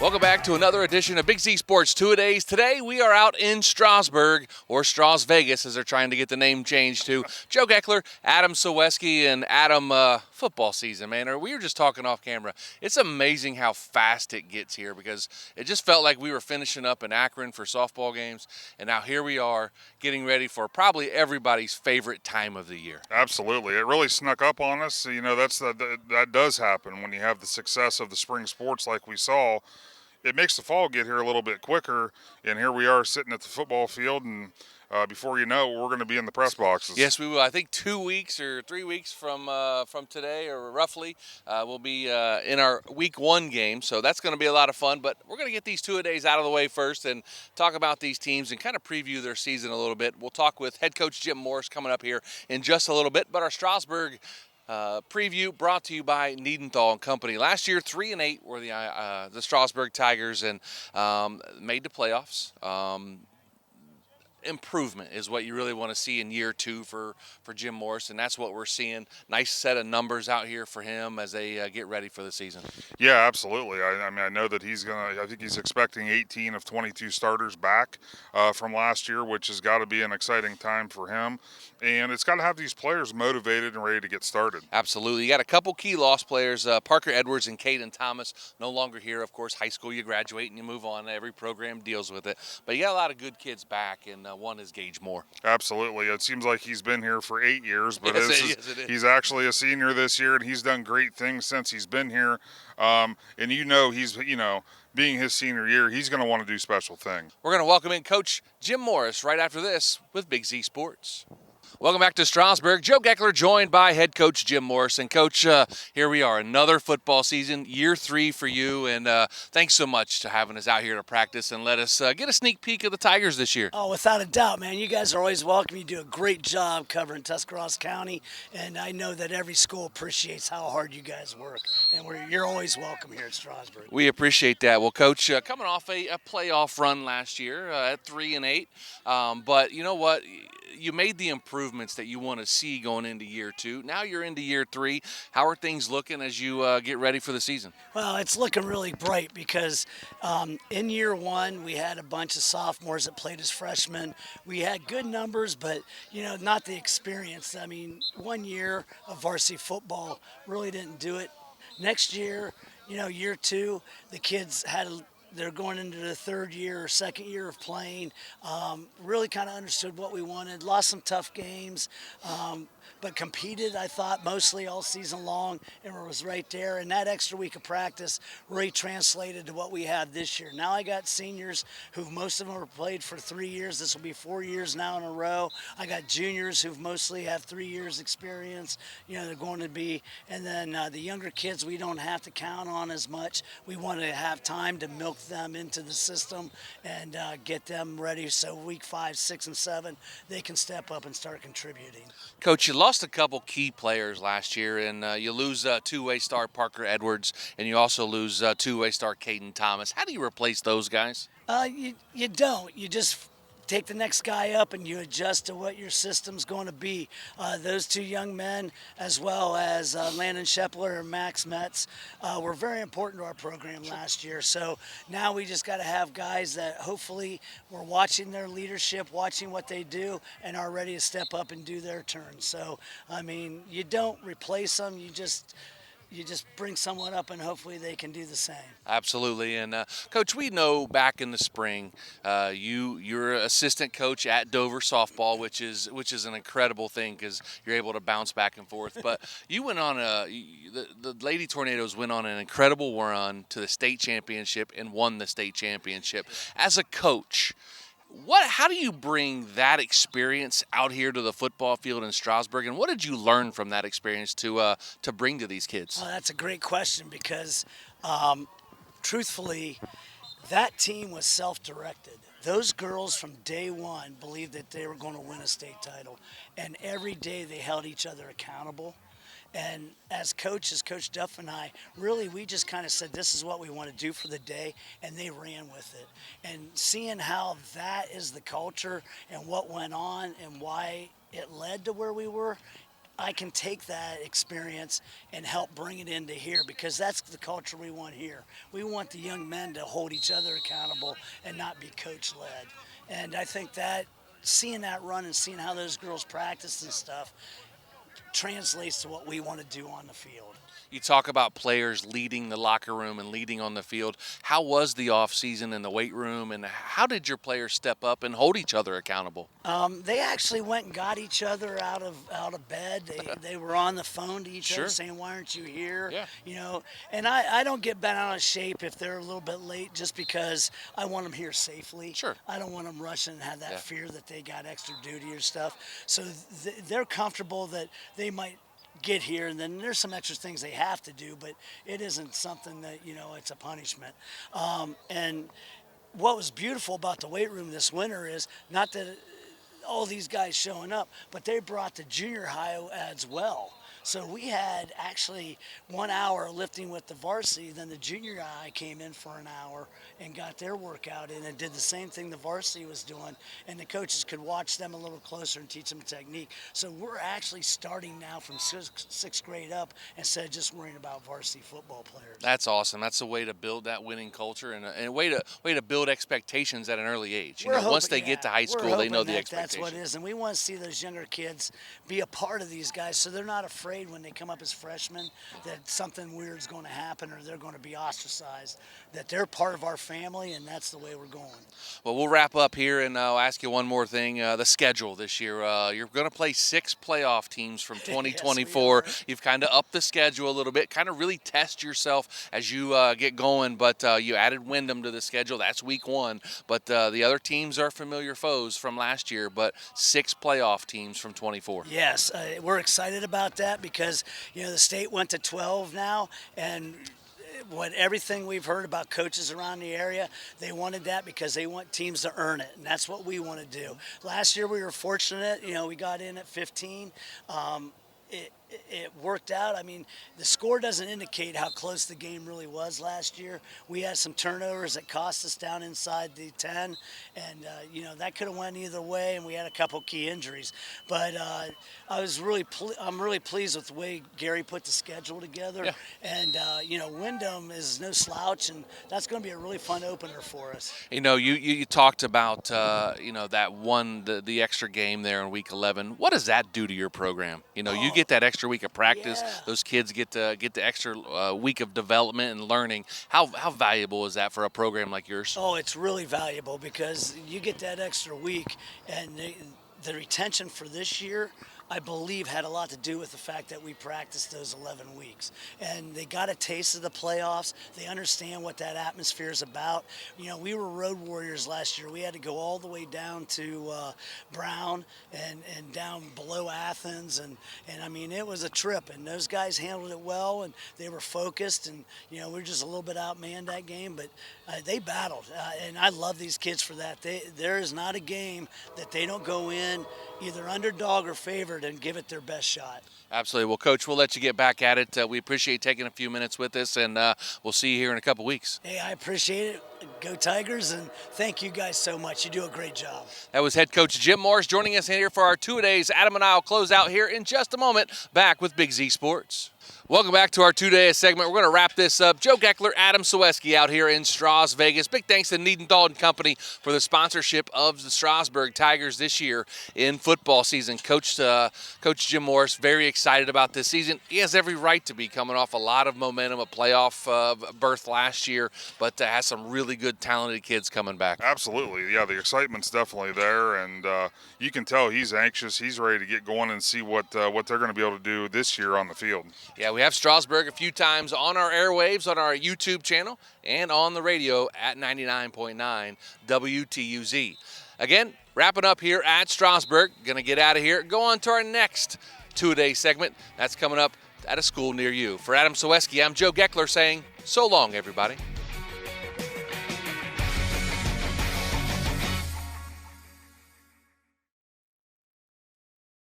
Welcome back to another edition of Big Z Sports Two-A-Days. Today we are out in Strasburg, or Stras Vegas as they're trying to get the name changed to. Joe Geckler, Adam Soweski, and Adam, football season, man. We were just talking off camera. It's amazing how fast it gets here because it just felt like we were finishing up in Akron for softball games, and now here we are getting ready for probably everybody's favorite time of the year. Absolutely. It really snuck up on us. You know, that does happen when you have the success of the spring sports like we saw. It makes the fall get here a little bit quicker, and here we are sitting at the football field, and before you know it, we're going to be in the press boxes. Yes, we will. I think 2 weeks or 3 weeks from today, or roughly, we'll be in our week 1 game. So that's going to be a lot of fun. But we're going to get these two-a-days out of the way first and talk about these teams and kind of preview their season a little bit. We'll talk with head coach Jim Morris coming up here in just a little bit. But our Strasburg preview brought to you by Niedenthal and Company. Last year, 3-8 were the Strasburg Tigers and made the playoffs. Improvement is what you really want to see in year 2 for Jim Morris, and that's what we're seeing. Nice set of numbers out here for him as they get ready for the season. Yeah, absolutely. I mean, I know that I think he's expecting 18 of 22 starters back from last year, which has got to be an exciting time for him. And it's got to have these players motivated and ready to get started. Absolutely. You got a couple key lost players, Parker Edwards and Caden Thomas, no longer here. Of course, high school, you graduate and you move on. Every program deals with it. But you got a lot of good kids back, and one is Gage Moore. Absolutely. It seems like he's been here for 8 years, but he's actually a senior this year, and he's done great things since he's been here. And being his senior year, he's going to want to do special things. We're going to welcome in Coach Jim Morris right after this with Big Z Sports. Welcome back to Strasburg. Joe Geckler joined by head coach Jim Morris. And, Coach, here we are, another football season, year 3 for you. And thanks so much to having us out here to practice and let us get a sneak peek of the Tigers this year. Oh, without a doubt, man. You guys are always welcome. You do a great job covering Tuscarawas County. And I know that every school appreciates how hard you guys work. And you're always welcome here at Strasburg. We appreciate that. Well, Coach, coming off a playoff run last year at 3-8. But you know what? You made the improvements that you want to see going into year 2. Now you're into year 3. How are things looking as you get ready for the season? Well, it's looking really bright because in year 1, we had a bunch of sophomores that played as freshmen. We had good numbers, but, not the experience. I mean, 1 year of varsity football really didn't do it. Next year, year 2, the kids they're going into the 3rd year or 2nd year of playing, really kind of understood what we wanted, lost some tough games, but competed, I thought, mostly all season long, and was right there. And that extra week of practice really translated to what we had this year. Now I got seniors who most of them have played for 3 years. This will be 4 years now in a row. I got juniors who mostly have 3 years experience. They're going to be, and then the younger kids we don't have to count on as much. We want to have time to milk them into the system and get them ready so week 5, 6, and 7 they can step up and start contributing. Coach, you lost a couple key players last year, and you lose two-way star Parker Edwards, and you also lose two-way star Caden Thomas. How do you replace those guys? You don't. You just take the next guy up and you adjust to what your system's going to be. Those 2 young men, as well as Landon Shepler and Max Metz, were very important to our program last year. So now we just got to have guys that hopefully we're watching their leadership, watching what they do, and are ready to step up and do their turn. So, I mean, you don't replace them. You just bring someone up, and hopefully they can do the same. Absolutely. And, Coach, we know back in the spring you're assistant coach at Dover softball, which is an incredible thing because you're able to bounce back and forth. But you went on the Lady Tornadoes went on an incredible run to the state championship and won the state championship. As a coach, how do you bring that experience out here to the football field in Strasburg, and what did you learn from that experience to bring to these kids? Well, that's a great question because, truthfully, that team was self-directed. Those girls from day 1 believed that they were going to win a state title, and every day they held each other accountable. And as coaches, Coach Duff and I, really we just kind of said this is what we want to do for the day, and they ran with it. And seeing how that is the culture and what went on and why it led to where we were, I can take that experience and help bring it into here, because that's the culture we want here. We want the young men to hold each other accountable and not be coach led. And I think that seeing that run and seeing how those girls practice and stuff translates to what we want to do on the field. You talk about players leading the locker room and leading on the field. How was the off season in the weight room, and how did your players step up and hold each other accountable? They actually went and got each other out of bed. They were on the phone to each Sure. other saying, "Why aren't you here?" Yeah. You know, and I don't get bent out of shape if they're a little bit late, just because I want them here safely. Sure. I don't want them rushing and have that Yeah. fear that they got extra duty or stuff. So they're comfortable that they might get here, and then there's some extra things they have to do, but it isn't something that, it's a punishment. And what was beautiful about the weight room this winter is not that all these guys showing up, but they brought the junior high as well. So we had actually 1 hour lifting with the varsity, then the junior high came in for an hour and got their workout in and did the same thing the varsity was doing, and the coaches could watch them a little closer and teach them technique. So we're actually starting now from sixth grade up instead of just worrying about varsity football players. That's awesome. That's a way to build that winning culture, and a way to build expectations at an early age. Once they get to high school, they know the expectations. That's what it is, and we want to see those younger kids be a part of these guys, so they're not afraid when they come up as freshmen that something weird is going to happen or they're going to be ostracized, that they're part of our family, and that's the way we're going. Well, we'll wrap up here, and I'll ask you one more thing. The schedule this year, you're going to play 6 playoff teams from 2024. Yes, You've kind of upped the schedule a little bit, kind of really test yourself as you get going, but you added Wyndham to the schedule. That's week 1, but the other teams are familiar foes from last year, but 6 playoff teams from 24. Yes, we're excited about that because, the state went to 12 now, and everything we've heard about coaches around the area, they wanted that because they want teams to earn it, and that's what we want to do. Last year we were fortunate, we got in at 15. It worked out. I mean, the score doesn't indicate how close the game really was last year. We had some turnovers that cost us down inside the 10, and that could have went either way. And we had a couple key injuries, but I'm really pleased with the way Gary put the schedule together. Yeah. And Wyndham is no slouch, and that's going to be a really fun opener for us. You talked about that one the extra game there in week 11. What does that do to your program? You get that extra week of practice. Yeah. Those kids get the extra week of development and learning. How valuable is that for a program like yours? Oh, it's really valuable because you get that extra week, and the retention for this year, I believe, had a lot to do with the fact that we practiced those 11 weeks. And they got a taste of the playoffs. They understand what that atmosphere is about. We were road warriors last year. We had to go all the way down to Brown and down below Athens. And I mean, it was a trip. And those guys handled it well, and they were focused. And, we were just a little bit outmanned that game. But they battled. And I love these kids for that. There is not a game that they don't go in either underdog or favored and give it their best shot. Absolutely. Well, Coach, we'll let you get back at it. We appreciate taking a few minutes with us, and we'll see you here in a couple weeks. Hey, I appreciate it. Go Tigers, and thank you guys so much. You do a great job. That was head coach Jim Morris joining us here for our two-a-days. Adam and I will close out here in just a moment. Back with Big Z Sports. Welcome back to our two-day segment. We're going to wrap this up. Joe Geckler, Adam Soweski out here in Strasburg, Vegas. Big thanks to Needenthal and Company for the sponsorship of the Strasburg Tigers this year in football season. Coach Jim Morris, very excited about this season. He has every right to be, coming off a lot of momentum, a playoff berth last year, but has some really good, talented kids coming back. Absolutely. Yeah, the excitement's definitely there, and you can tell he's anxious. He's ready to get going and see what they're going to be able to do this year on the field. Yeah, we have Strasburg a few times on our airwaves, on our YouTube channel, and on the radio at 99.9 WTUZ. Again, wrapping up here at Strasburg. Going to get out of here. Go on to our next two-a-day segment. That's coming up at a school near you. For Adam Soweski, I'm Joe Geckler saying so long, everybody.